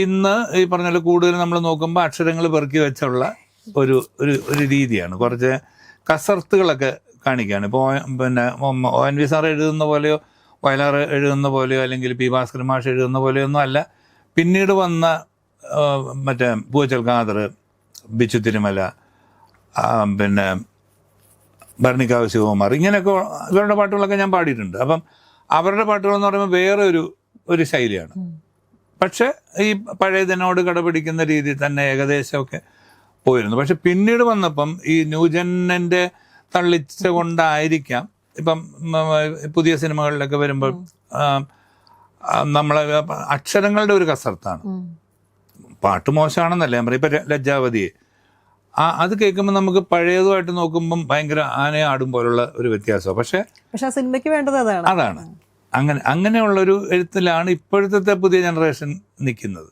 ഇന്ന് ഈ പറഞ്ഞ പോലെ കൂടുതൽ നമ്മൾ നോക്കുമ്പോൾ അക്ഷരങ്ങൾ പെറുക്കി വെച്ചുള്ള ഒരു ഒരു ഒരു രീതിയാണ്. കുറച്ച് കസർത്തുകളൊക്കെ കാണിക്കുകയാണ്. ഇപ്പോൾ പിന്നെ ONV സാർ എഴുതുന്ന പോലെയോ വയലാർ എഴുതുന്ന പോലെയോ അല്ലെങ്കിൽ പി ഭാസ്കരൻ മാഷ് എഴുതുന്ന പോലെയോ ഒന്നും അല്ല. പിന്നീട് വന്ന മറ്റേ പൂവച്ചൽ ഖാദർ, ബിച്ചു തിരുമല, പിന്നെ ഭരണിക്കാവ് ശിവകുമാർ, ഇങ്ങനെയൊക്കെ ഇവരുടെ പാട്ടുകളൊക്കെ ഞാൻ പാടിയിട്ടുണ്ട്. അപ്പം അവരുടെ പാട്ടുകൾ എന്ന് പറയുമ്പോൾ വേറെ ഒരു ശൈലിയാണ്. പക്ഷെ ഈ പഴയതിനോട് കടപിടിക്കുന്ന രീതിയിൽ തന്നെ ഏകദേശമൊക്കെ പോയിരുന്നു. പക്ഷെ പിന്നീട് വന്നപ്പം ഈ ന്യൂജനിന്റെ തള്ളിച്ച കൊണ്ടായിരിക്കാം ഇപ്പം പുതിയ സിനിമകളിലൊക്കെ വരുമ്പോൾ നമ്മളെ അക്ഷരങ്ങളുടെ ഒരു കസർത്താണ്. പാട്ട് മോശമാണെന്നല്ല ഞാൻ പറയും. ഇപ്പൊ ലജ്ജാവതിയെ അത് കേൾക്കുമ്പോൾ നമുക്ക് പഴയതുമായിട്ട് നോക്കുമ്പം ഭയങ്കര ആനയെ ആടും പോലുള്ള ഒരു വ്യത്യാസമാണ്. പക്ഷെ സിനിമയ്ക്ക് വേണ്ടത് അതാണ്. അങ്ങനെയുള്ളൊരു എഴുത്തിലാണ് ഇപ്പോഴത്തെ പുതിയ ജനറേഷൻ നിൽക്കുന്നത്.